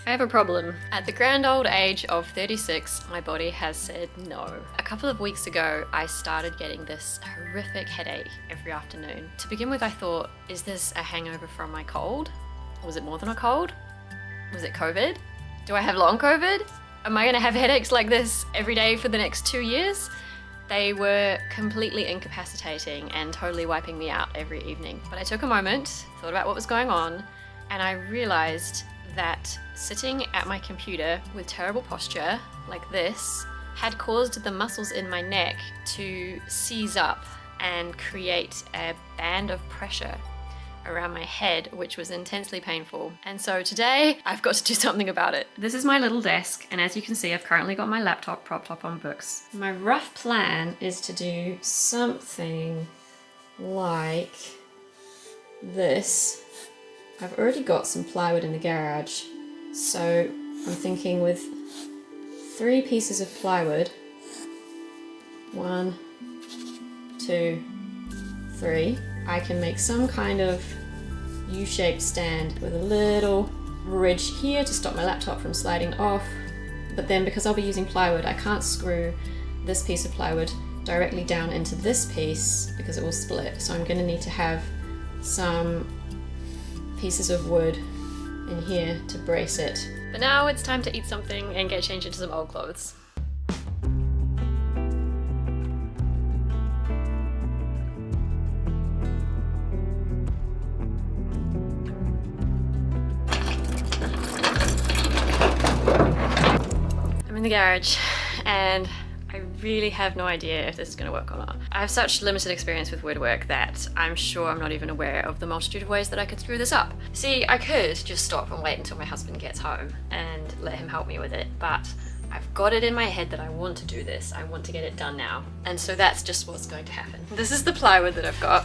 I have a problem. At the grand old age of 36, my body has said no. A couple of weeks ago, I started getting this horrific headache every afternoon. To begin with, I thought, is this a hangover from my cold? Was it more than a cold? Was it COVID? Do I have long COVID? Am I gonna have headaches like this every day for the next 2 years? They were completely incapacitating and totally wiping me out every evening. But I took a moment, thought about what was going on, and I realized that sitting at my computer with terrible posture like this had caused the muscles in my neck to seize up and create a band of pressure around my head, which was intensely painful. And so today I've got to do something about it. This is my little desk, and as you can see, I've currently got my laptop propped up on books. My rough plan is to do something like this. I've already got some plywood in the garage, so I'm thinking with 3 pieces of plywood, 1, 2, 3, I can make some kind of U-shaped stand with a little ridge here to stop my laptop from sliding off. But then because I'll be using plywood, I can't screw this piece of plywood directly down into this piece because it will split. So I'm going to need to have some pieces of wood in here to brace it. But now it's time to eat something and get changed into some old clothes. I'm in the garage and I really have no idea if this is going to work or not. I have such limited experience with woodwork that I'm sure I'm not even aware of the multitude of ways that I could screw this up. See, I could just stop and wait until my husband gets home and let him help me with it, but I've got it in my head that I want to do this. I want to get it done now. And so that's just what's going to happen. This is the plywood that I've got,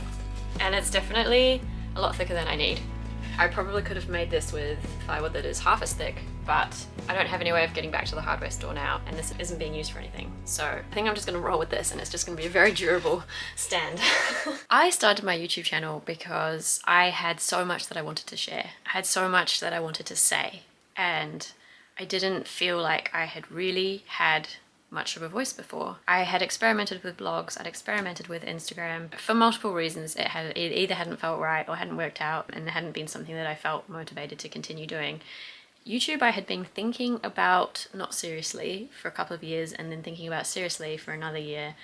and it's definitely a lot thicker than I need. I probably could have made this with plywood that is half as thick, but I don't have any way of getting back to the hardware store now, and this isn't being used for anything. So I think I'm just gonna roll with this, and it's just gonna be a very durable stand. I started my YouTube channel because I had so much that I wanted to share. I had so much that I wanted to say, and I didn't feel like I had really had much of a voice before. I had experimented with blogs, I'd experimented with Instagram. For multiple reasons, it either hadn't felt right or hadn't worked out, and it hadn't been something that I felt motivated to continue doing. YouTube I had been thinking about not seriously for a couple of years, and then thinking about seriously for another year.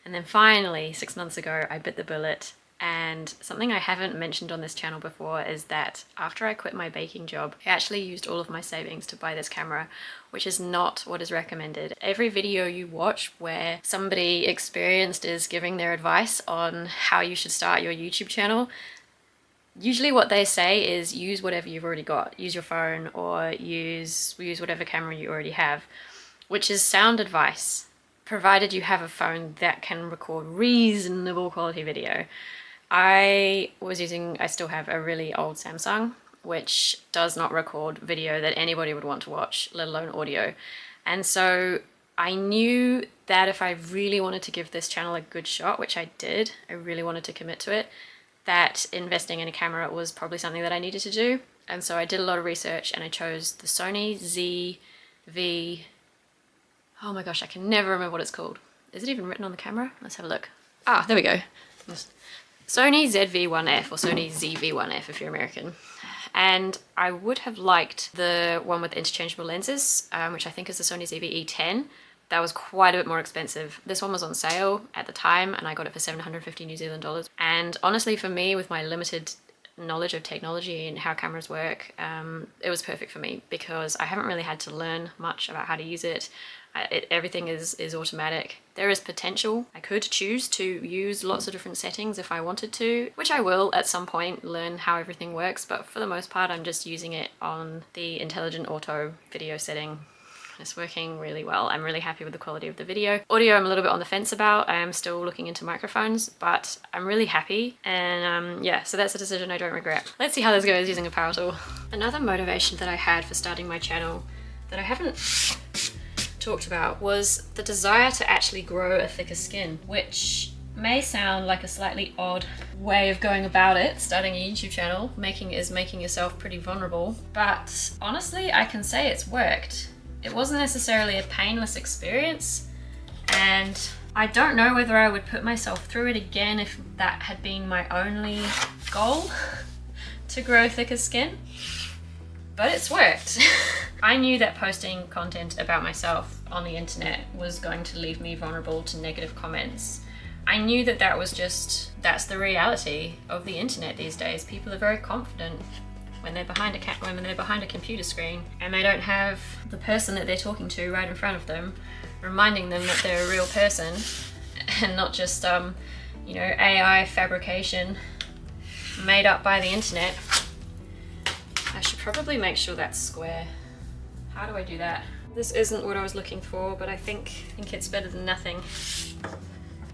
And then finally, 6 months ago, I bit the bullet. And something I haven't mentioned on this channel before is that after I quit my baking job, I actually used all of my savings to buy this camera, which is not what is recommended. Every video you watch where somebody experienced is giving their advice on how you should start your YouTube channel, usually what they say is use whatever you've already got. Use your phone or use whatever camera you already have, which is sound advice, provided you have a phone that can record reasonable quality video. I still have a really old Samsung, which does not record video that anybody would want to watch, let alone audio. And so I knew that if I really wanted to give this channel a good shot, which I did, I really wanted to commit to it, that investing in a camera was probably something that I needed to do. And so I did a lot of research and I chose the Sony ZV... Oh my gosh, I can never remember what it's called. Is it even written on the camera? Let's have a look. Ah, there we go. Sony ZV-1F, or Sony ZV-1F if you're American. And I would have liked the one with interchangeable lenses, which I think is the Sony ZV-E10. That was quite a bit more expensive. This one was on sale at the time and I got it for 750 New Zealand dollars. And honestly, for me, with my limited knowledge of technology and how cameras work, it was perfect for me because I haven't really had to learn much about how to use it. Everything is automatic. There is potential. I could choose to use lots of different settings if I wanted to, which I will at some point learn how everything works, but for the most part I'm just using it on the intelligent auto video setting. It's working really well. I'm really happy with the quality of the video. Audio I'm a little bit on the fence about. I am still looking into microphones, but I'm really happy. And yeah, so that's a decision I don't regret. Let's see how this goes using a power tool. Another motivation that I had for starting my channel that I haven't talked about was the desire to actually grow a thicker skin, which may sound like a slightly odd way of going about it, starting a YouTube channel, making yourself pretty vulnerable, but honestly, I can say it's worked. It wasn't necessarily a painless experience, and I don't know whether I would put myself through it again if that had been my only goal, to grow thicker skin, but it's worked. I knew that posting content about myself on the internet was going to leave me vulnerable to negative comments. I knew that that's the reality of the internet these days. People are very confident when they're behind a computer screen and they don't have the person that they're talking to right in front of them, reminding them that they're a real person and not just AI fabrication made up by the internet. I should probably make sure that's square. How do I do that? This isn't what I was looking for, but I think it's better than nothing.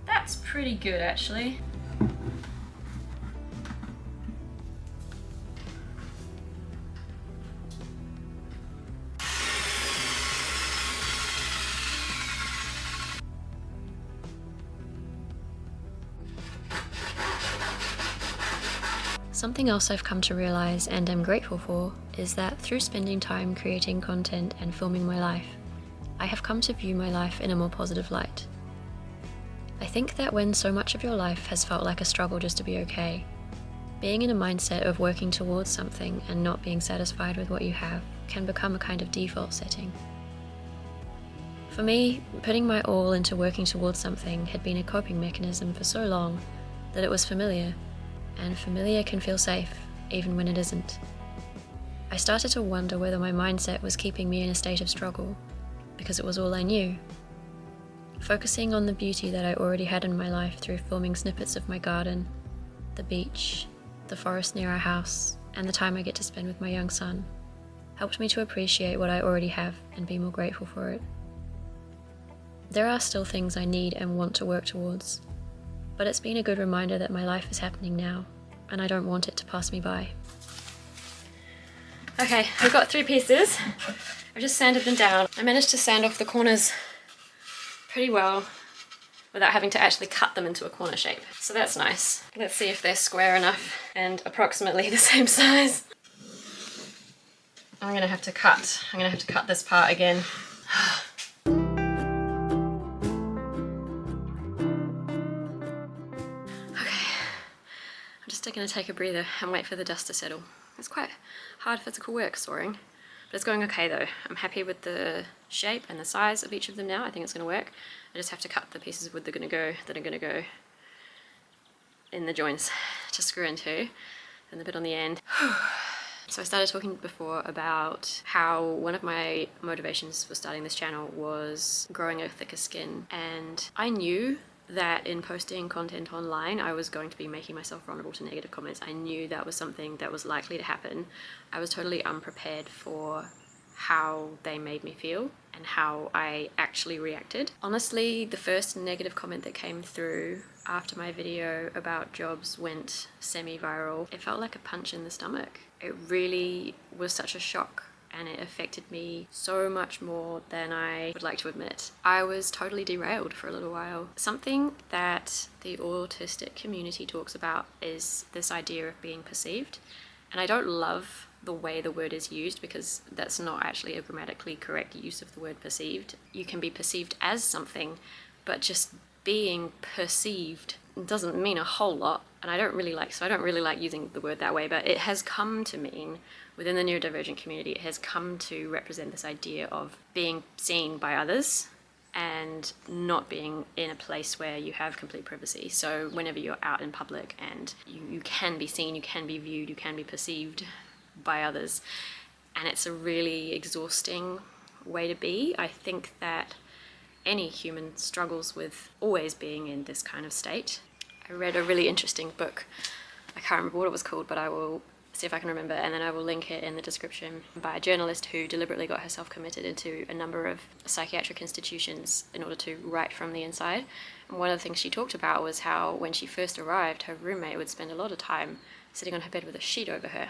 That's pretty good, actually. Something else I've come to realize and am grateful for is that through spending time creating content and filming my life, I have come to view my life in a more positive light. I think that when so much of your life has felt like a struggle just to be okay, being in a mindset of working towards something and not being satisfied with what you have can become a kind of default setting. For me, putting my all into working towards something had been a coping mechanism for so long that it was familiar, and familiar can feel safe, even when it isn't. I started to wonder whether my mindset was keeping me in a state of struggle, because it was all I knew. Focusing on the beauty that I already had in my life through filming snippets of my garden, the beach, the forest near our house, and the time I get to spend with my young son, helped me to appreciate what I already have and be more grateful for it. There are still things I need and want to work towards, but it's been a good reminder that my life is happening now, and I don't want it to pass me by. Okay, I've got 3 pieces. I've just sanded them down. I managed to sand off the corners pretty well without having to actually cut them into a corner shape. So that's nice. Let's see if they're square enough and approximately the same size. I'm gonna have to cut this part again. I'm just going to take a breather and wait for the dust to settle. It's quite hard physical work sawing, but it's going okay though. I'm happy with the shape and the size of each of them now. I think it's going to work. I just have to cut the pieces of wood that are going to go in the joints to screw into, and the bit on the end. So I started talking before about how one of my motivations for starting this channel was growing a thicker skin, and I knew that in posting content online I was going to be making myself vulnerable to negative comments. I knew that was something that was likely to happen. I was totally unprepared for how they made me feel and how I actually reacted. Honestly, the first negative comment that came through after my video about jobs went semi-viral, it felt like a punch in the stomach. It really was such a shock, and it affected me so much more than I would like to admit. I was totally derailed for a little while. Something that the autistic community talks about is this idea of being perceived, and I don't love the way the word is used because that's not actually a grammatically correct use of the word perceived. You can be perceived as something, but just being perceived doesn't mean a whole lot, and I don't really like using the word that way, but it has come to mean, within the neurodivergent community, it has come to represent this idea of being seen by others and not being in a place where you have complete privacy. So whenever you're out in public and you can be seen, you can be viewed, you can be perceived by others, and it's a really exhausting way to be. I think that any human struggles with always being in this kind of state. I read a really interesting book, I can't remember what it was called, but I will see if I can remember, and then I will link it in the description, by a journalist who deliberately got herself committed into a number of psychiatric institutions in order to write from the inside. And one of the things she talked about was how when she first arrived, her roommate would spend a lot of time sitting on her bed with a sheet over her.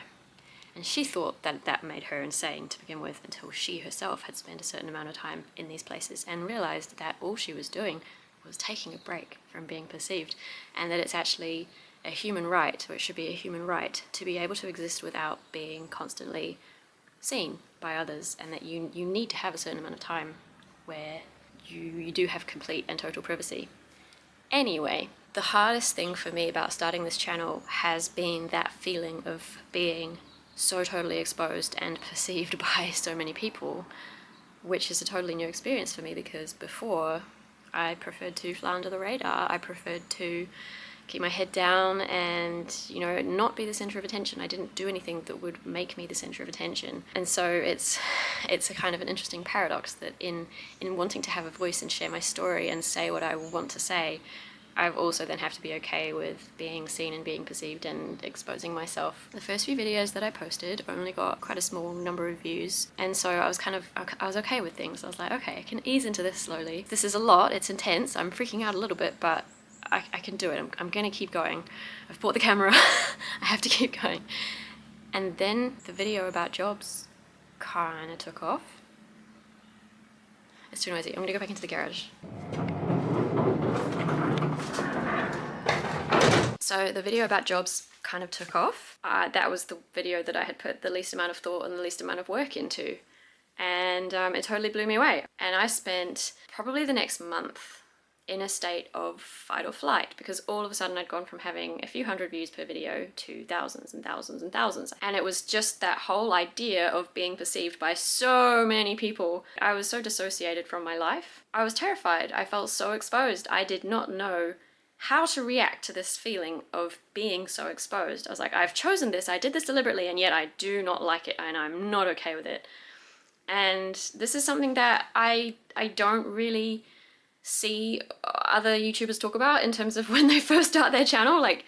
And she thought that that made her insane to begin with, until she herself had spent a certain amount of time in these places and realized that all she was doing was taking a break from being perceived, and that it's actually a human right, or it should be a human right, to be able to exist without being constantly seen by others, and that you need to have a certain amount of time where you do have complete and total privacy. Anyway, the hardest thing for me about starting this channel has been that feeling of being so totally exposed and perceived by so many people, which is a totally new experience for me, because before I preferred to fly under the radar. I preferred to keep my head down and, you know, not be the center of attention. I didn't do anything that would make me the center of attention. And so it's a kind of an interesting paradox that in wanting to have a voice and share my story and say what I want to say, I've also then have to be okay with being seen and being perceived and exposing myself. The first few videos that I posted only got quite a small number of views, and so I was okay with things. I was like, okay, I can ease into this slowly. This is a lot, it's intense, I'm freaking out a little bit, but I can do it. I'm gonna keep going. I've bought the camera. I have to keep going. And then the video about jobs kind of took off. It's too noisy. I'm gonna go back into the garage. So the video about jobs kind of took off. That was the video that I had put the least amount of thought and the least amount of work into. And it totally blew me away. And I spent probably the next month in a state of fight or flight, because all of a sudden I'd gone from having a few hundred views per video to thousands and thousands and thousands. And it was just that whole idea of being perceived by so many people. I was so dissociated from my life. I was terrified. I felt so exposed. I did not know how to react to this feeling of being so exposed. I was like, I've chosen this, I did this deliberately, and yet I do not like it, and I'm not okay with it. And this is something that I don't really see other YouTubers talk about in terms of when they first start their channel, like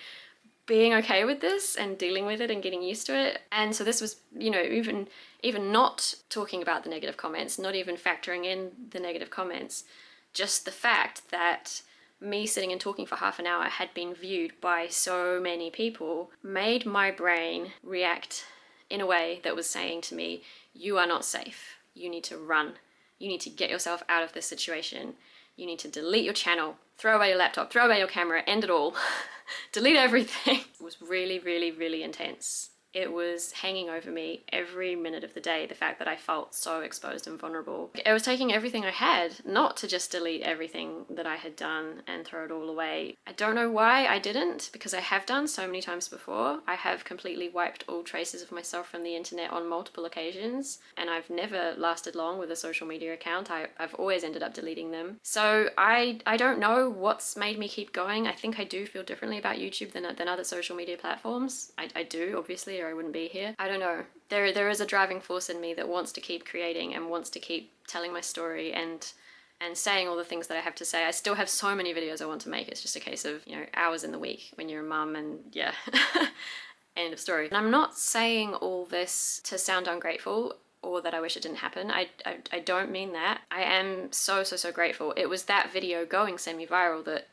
being okay with this and dealing with it and getting used to it. And so this was, you know, even not talking about the negative comments, not even factoring in the negative comments, just the fact that me sitting and talking for half an hour had been viewed by so many people made my brain react in a way that was saying to me, you are not safe. You need to run. You need to get yourself out of this situation. You need to delete your channel, throw away your laptop, throw away your camera, end it all, delete everything. It was really, really, really intense. It was hanging over me every minute of the day, the fact that I felt so exposed and vulnerable. It was taking everything I had, not to just delete everything that I had done and throw it all away. I don't know why I didn't, because I have done so many times before. I have completely wiped all traces of myself from the internet on multiple occasions, and I've never lasted long with a social media account. I've always ended up deleting them. So I don't know what's made me keep going. I think I do feel differently about YouTube than other social media platforms. I do, obviously, or I wouldn't be here. I don't know. There is a driving force in me that wants to keep creating and wants to keep telling my story and saying all the things that I have to say. I still have so many videos I want to make. It's just a case of, you know, hours in the week when you're a mum, and yeah, end of story. And I'm not saying all this to sound ungrateful or that I wish it didn't happen. I don't mean that. I am so grateful. It was that video going semi-viral that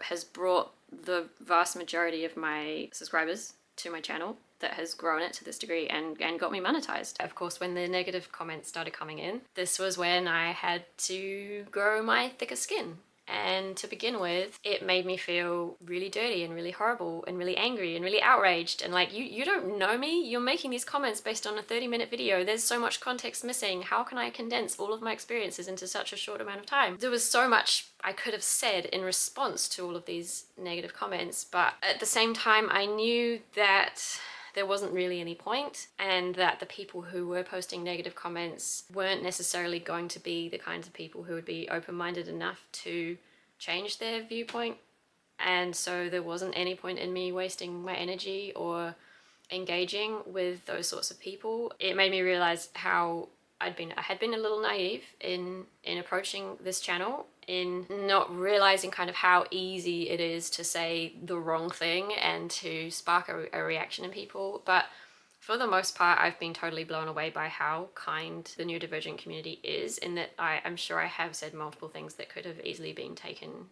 has brought the vast majority of my subscribers to my channel, that has grown it to this degree and got me monetized. Of course, when the negative comments started coming in, this was when I had to grow my thicker skin. And to begin with, it made me feel really dirty and really horrible and really angry and really outraged. And like, you don't know me, you're making these comments based on a 30-minute video. There's so much context missing. How can I condense all of my experiences into such a short amount of time? There was so much I could have said in response to all of these negative comments, but at the same time, I knew that there wasn't really any point, and that the people who were posting negative comments weren't necessarily going to be the kinds of people who would be open-minded enough to change their viewpoint. And so there wasn't any point in me wasting my energy or engaging with those sorts of people. It made me realize how I had been a little naive in approaching this channel, in not realizing kind of how easy it is to say the wrong thing and to spark a reaction in people. But for the most part, I've been totally blown away by how kind the neurodivergent community is, in that I'm sure I have said multiple things that could have easily been taken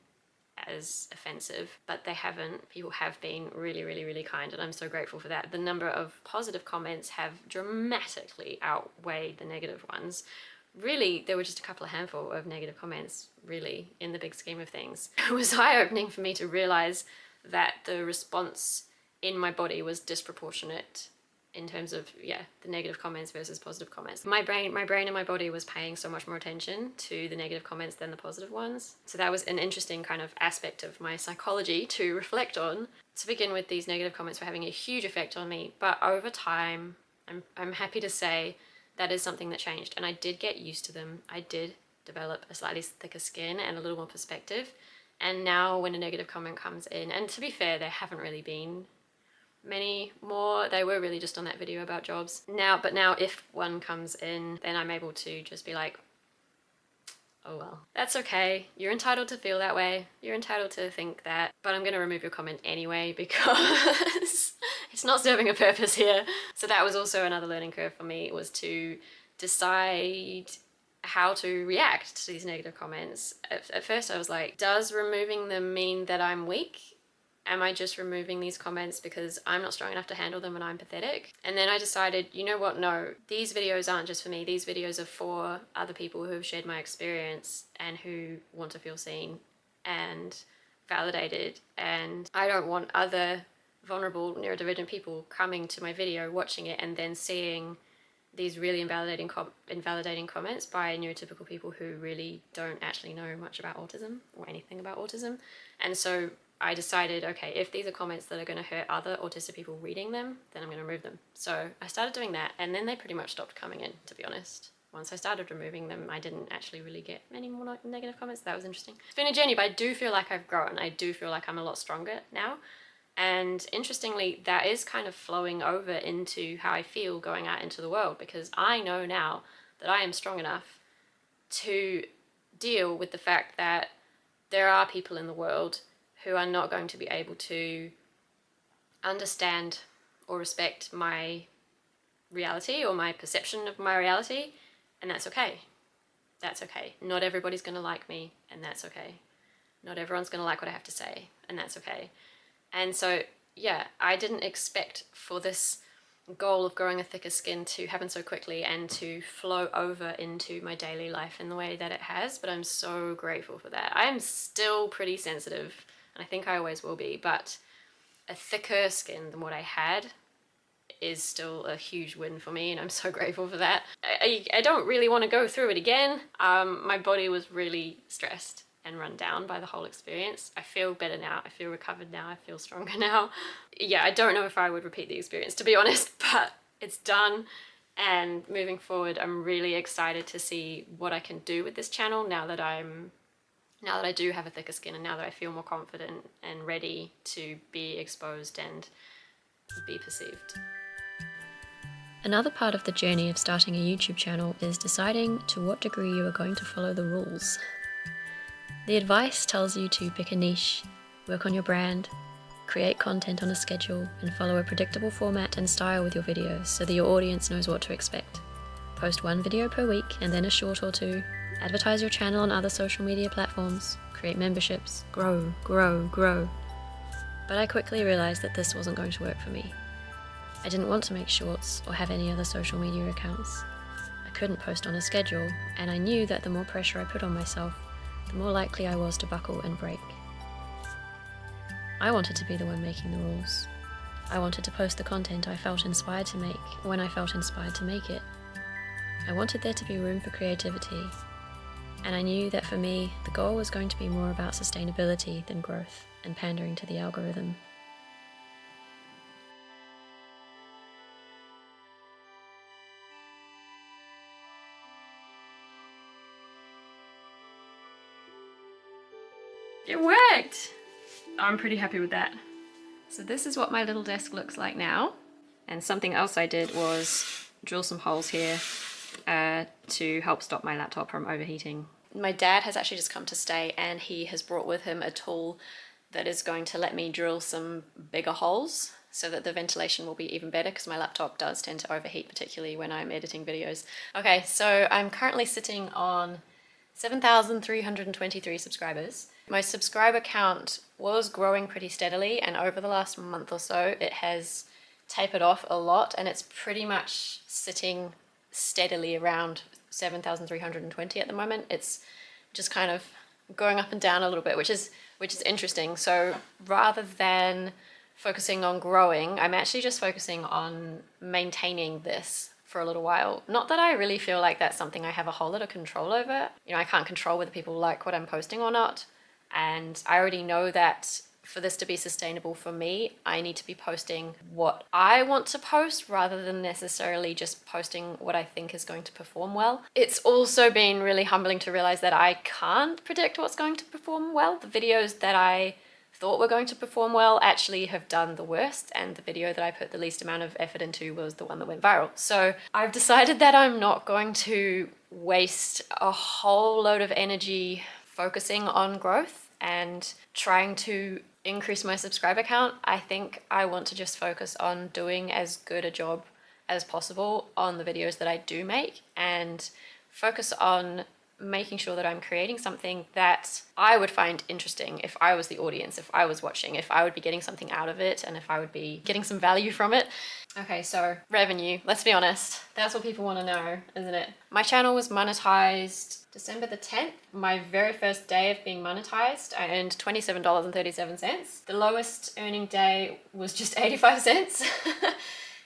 as offensive, but they haven't. People have been really, really, really kind, and I'm so grateful for that. The number of positive comments have dramatically outweighed the negative ones, really, there were just a couple of handful of negative comments, really, in the big scheme of things. It was eye-opening for me to realize that the response in my body was disproportionate in terms of, yeah, the negative comments versus positive comments. My brain and my body was paying so much more attention to the negative comments than the positive ones. So that was an interesting kind of aspect of my psychology to reflect on. To begin with, these negative comments were having a huge effect on me, but over time, I'm happy to say that is something that changed, and I did get used to them. I did develop a slightly thicker skin and a little more perspective. And now when a negative comment comes in, and to be fair, there haven't really been many more, they were really just on that video about jobs. But now if one comes in, then I'm able to just be like, oh well, that's okay. You're entitled to feel that way. You're entitled to think that, but I'm gonna remove your comment anyway because it's not serving a purpose here. So that was also another learning curve for me, was to decide how to react to these negative comments. At first I was like, does removing them mean that I'm weak? Am I just removing these comments because I'm not strong enough to handle them and I'm pathetic? And then I decided, you know what, no, these videos aren't just for me. These videos are for other people who have shared my experience and who want to feel seen and validated. And I don't want other vulnerable neurodivergent people coming to my video, watching it, and then seeing these really invalidating comments by neurotypical people who really don't actually know much about autism or anything about autism. And so I decided, okay, if these are comments that are going to hurt other autistic people reading them, then I'm going to remove them. So I started doing that, and then they pretty much stopped coming in, to be honest. Once I started removing them, I didn't actually really get many more negative comments. That was interesting. It's been a journey, but I do feel like I've grown. I do feel like I'm a lot stronger now. And interestingly, that is kind of flowing over into how I feel going out into the world, because I know now that I am strong enough to deal with the fact that there are people in the world who are not going to be able to understand or respect my reality or my perception of my reality, and that's okay. That's okay. Not everybody's going to like me, and that's okay. Not everyone's going to like what I have to say, and that's okay. And so, yeah, I didn't expect for this goal of growing a thicker skin to happen so quickly and to flow over into my daily life in the way that it has, but I'm so grateful for that. I am still pretty sensitive, and I think I always will be, but a thicker skin than what I had is still a huge win for me, and I'm so grateful for that. I don't really want to go through it again. My body was really stressed and run down by the whole experience. I feel better now. I feel recovered now. I feel stronger now. Yeah, I don't know if I would repeat the experience, to be honest, but it's done. And moving forward, I'm really excited to see what I can do with this channel now that I do have a thicker skin, and now that I feel more confident and ready to be exposed and be perceived. Another part of the journey of starting a YouTube channel is deciding to what degree you are going to follow the rules. The advice tells you to pick a niche, work on your brand, create content on a schedule, and follow a predictable format and style with your videos so that your audience knows what to expect. Post one video per week and then a short or two, advertise your channel on other social media platforms, create memberships, grow. But I quickly realized that this wasn't going to work for me. I didn't want to make shorts or have any other social media accounts. I couldn't post on a schedule, and I knew that the more pressure I put on myself, the more likely I was to buckle and break. I wanted to be the one making the rules. I wanted to post the content I felt inspired to make when I felt inspired to make it. I wanted there to be room for creativity, and I knew that for me, the goal was going to be more about sustainability than growth and pandering to the algorithm. It worked! I'm pretty happy with that. So this is what my little desk looks like now. And something else I did was drill some holes here to help stop my laptop from overheating. My dad has actually just come to stay, and he has brought with him a tool that is going to let me drill some bigger holes so that the ventilation will be even better, because my laptop does tend to overheat, particularly when I'm editing videos. Okay, so I'm currently sitting on 7,323 subscribers. My subscriber count was growing pretty steadily, and over the last month or so it has tapered off a lot, and it's pretty much sitting steadily around 7,320 at the moment. It's just kind of going up and down a little bit, which is interesting. So rather than focusing on growing, I'm actually just focusing on maintaining this for a little while. Not that I really feel like that's something I have a whole lot of control over. You know, I can't control whether people like what I'm posting or not. And I already know that for this to be sustainable for me, I need to be posting what I want to post rather than necessarily just posting what I think is going to perform well. It's also been really humbling to realize that I can't predict what's going to perform well. The videos that I thought were going to perform well actually have done the worst, and the video that I put the least amount of effort into was the one that went viral. So I've decided that I'm not going to waste a whole load of energy focusing on growth and trying to increase my subscriber count. I think I want to just focus on doing as good a job as possible on the videos that I do make, and focus on making sure that I'm creating something that I would find interesting if I was the audience, if I was watching, if I would be getting something out of it, and if I would be getting some value from it. Okay, so revenue, let's be honest. That's what people want to know, isn't it? My channel was monetized December the 10th. My very first day of being monetized, I earned $27.37. The lowest earning day was just 85 cents.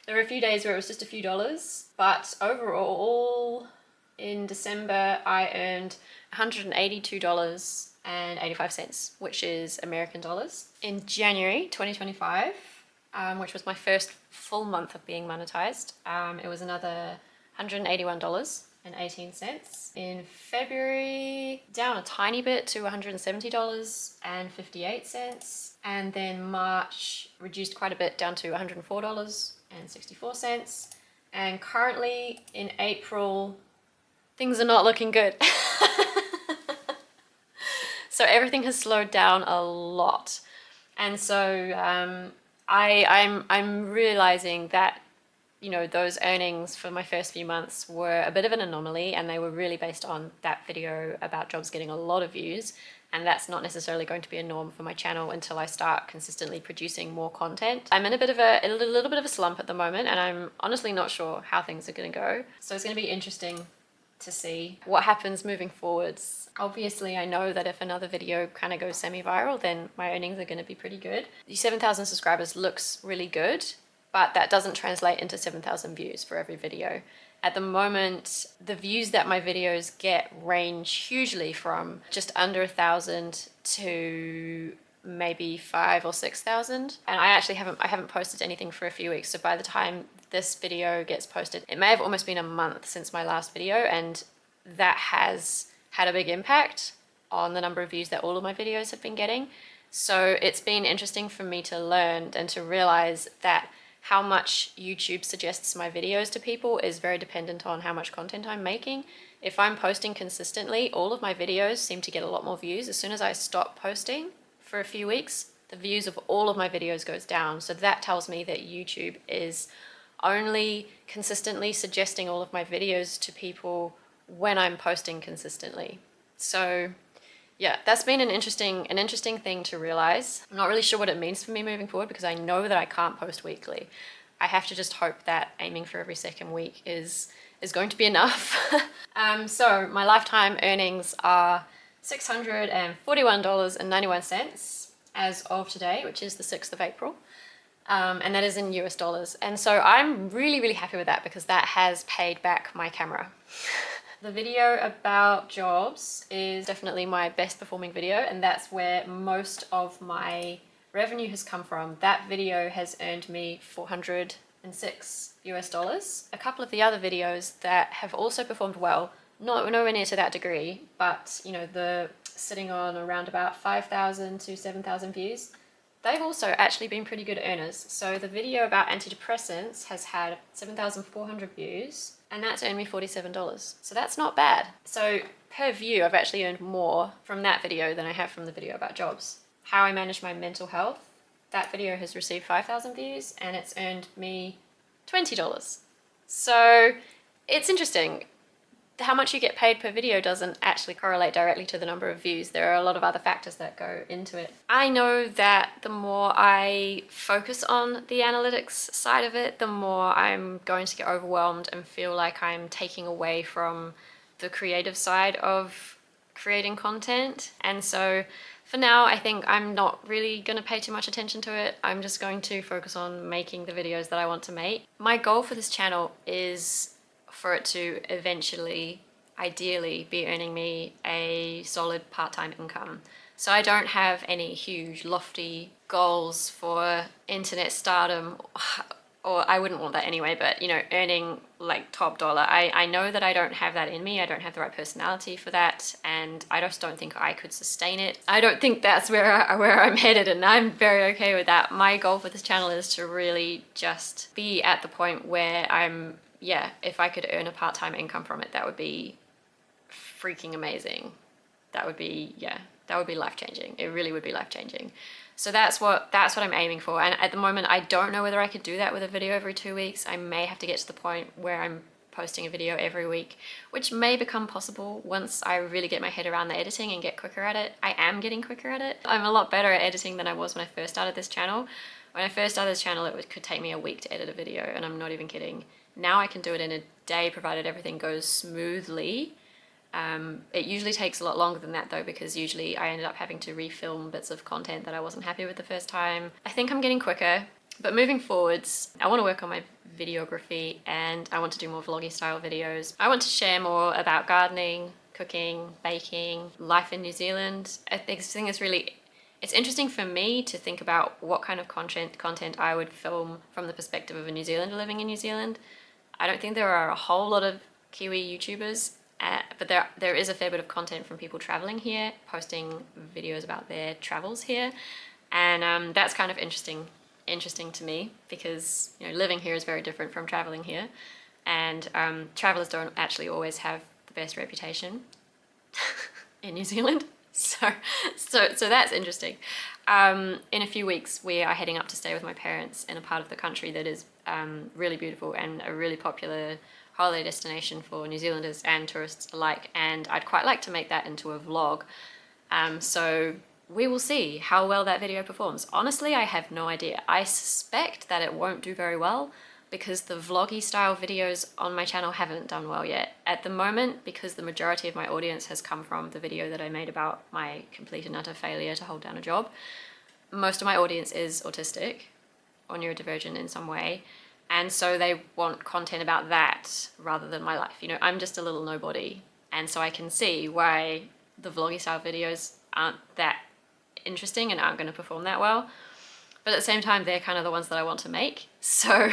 There were a few days where it was just a few dollars, but overall, in December, I earned $182.85, which is American dollars. In January 2025, which was my first full month of being monetized, it was another $181.18. In February, down a tiny bit to $170.58. And then March reduced quite a bit down to $104.64. And currently in April, things are not looking good. So everything has slowed down a lot. And so I'm realizing that, you know, those earnings for my first few months were a bit of an anomaly, and they were really based on that video about jobs getting a lot of views. And that's not necessarily going to be a norm for my channel until I start consistently producing more content. I'm in a little bit of a slump at the moment, and I'm honestly not sure how things are going to go. So it's going to be interesting to see what happens moving forwards. Obviously, I know that if another video kind of goes semi-viral, then my earnings are going to be pretty good. The 7,000 subscribers looks really good, but that doesn't translate into 7,000 views for every video. At the moment, the views that my videos get range hugely from just under 1,000 to maybe 5,000 or 6,000. And I haven't posted anything for a few weeks. So by the time this video gets posted, it may have almost been a month since my last video, and that has had a big impact on the number of views that all of my videos have been getting. So it's been interesting for me to learn and to realize that how much YouTube suggests my videos to people is very dependent on how much content I'm making. If I'm posting consistently, all of my videos seem to get a lot more views. As soon as I stop posting for a few weeks, the views of all of my videos goes down. So that tells me that YouTube is only consistently suggesting all of my videos to people when I'm posting consistently. So yeah, that's been an interesting thing to realize. I'm not really sure what it means for me moving forward, because I know that I can't post weekly. I have to just hope that aiming for every second week is going to be enough. So my lifetime earnings are $641.91 as of today, which is the 6th of April. And that is in US dollars. And so I'm really, really happy with that, because that has paid back my camera. The video about jobs is definitely my best performing video, and that's where most of my revenue has come from. That video has earned me $406 US. A couple of the other videos that have also performed well, nowhere near to that degree, but you know, the sitting on around about 5,000 to 7,000 views, they've also actually been pretty good earners. So the video about antidepressants has had 7,400 views, and that's earned me $47. So that's not bad. So per view, I've actually earned more from that video than I have from the video about jobs. How I manage my mental health, that video has received 5,000 views, and it's earned me $20. So it's interesting. how much you get paid per video doesn't actually correlate directly to the number of views. There are a lot of other factors that go into it. I know that the more I focus on the analytics side of it, the more I'm going to get overwhelmed and feel like I'm taking away from the creative side of creating content. And so for now, I think I'm not really going to pay too much attention to it. I'm just going to focus on making the videos that I want to make. My goal for this channel is for it to eventually, ideally, be earning me a solid part-time income. So I don't have any huge lofty goals for internet stardom, or I wouldn't want that anyway, but you know, earning like top dollar. I know that I don't have that in me. I don't have the right personality for that, and I just don't think I could sustain it. I don't think that's where I'm headed, and I'm very okay with that. My goal for this channel is to really just be at the point where I'm, yeah, if I could earn a part-time income from it, that would be freaking amazing. That would be, yeah, that would be life-changing. It really would be life-changing. So that's what I'm aiming for. And at the moment, I don't know whether I could do that with a video every 2 weeks. I may have to get to the point where I'm posting a video every week, which may become possible once I really get my head around the editing and get quicker at it. I am getting quicker at it. I'm a lot better at editing than I was when I first started this channel. When I first started this channel, could take me a week to edit a video, and I'm not even kidding. Now I can do it in a day, provided everything goes smoothly. It usually takes a lot longer than that though, because usually I ended up having to refilm bits of content that I wasn't happy with the first time. I think I'm getting quicker, but moving forwards, I want to work on my videography and I want to do more vloggy style videos. I want to share more about gardening, cooking, baking, life in New Zealand. I think this thing is really, it's interesting for me to think about what kind of content I would film from the perspective of a New Zealander living in New Zealand. I don't think there are a whole lot of Kiwi YouTubers, but there is a fair bit of content from people traveling here, posting videos about their travels here, and that's kind of interesting to me, because you know, living here is very different from traveling here, and travelers don't actually always have the best reputation in New Zealand. So that's interesting. In a few weeks, we are heading up to stay with my parents in a part of the country that is really beautiful and a really popular holiday destination for New Zealanders and tourists alike, and I'd quite like to make that into a vlog. So we will see how well that video performs. Honestly, I have no idea. I suspect that it won't do very well, because the vloggy style videos on my channel haven't done well yet. At the moment, because the majority of my audience has come from the video that I made about my complete and utter failure to hold down a job, most of my audience is autistic or neurodivergent in some way, and so they want content about that rather than my life. You know, I'm just a little nobody, and so I can see why the vloggy style videos aren't that interesting and aren't going to perform that well. But at the same time, they're kind of the ones that I want to make. So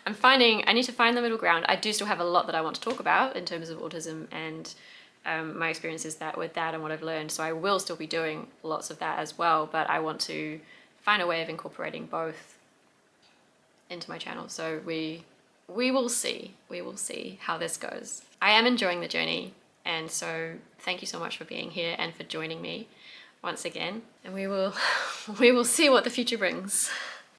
I need to find the middle ground. I do still have a lot that I want to talk about in terms of autism and my experiences with that and what I've learned. So I will still be doing lots of that as well, but I want to find a way of incorporating both into my channel. So we will see. We will see how this goes. I am enjoying the journey, and so thank you so much for being here and for joining me once again. And we will see what the future brings.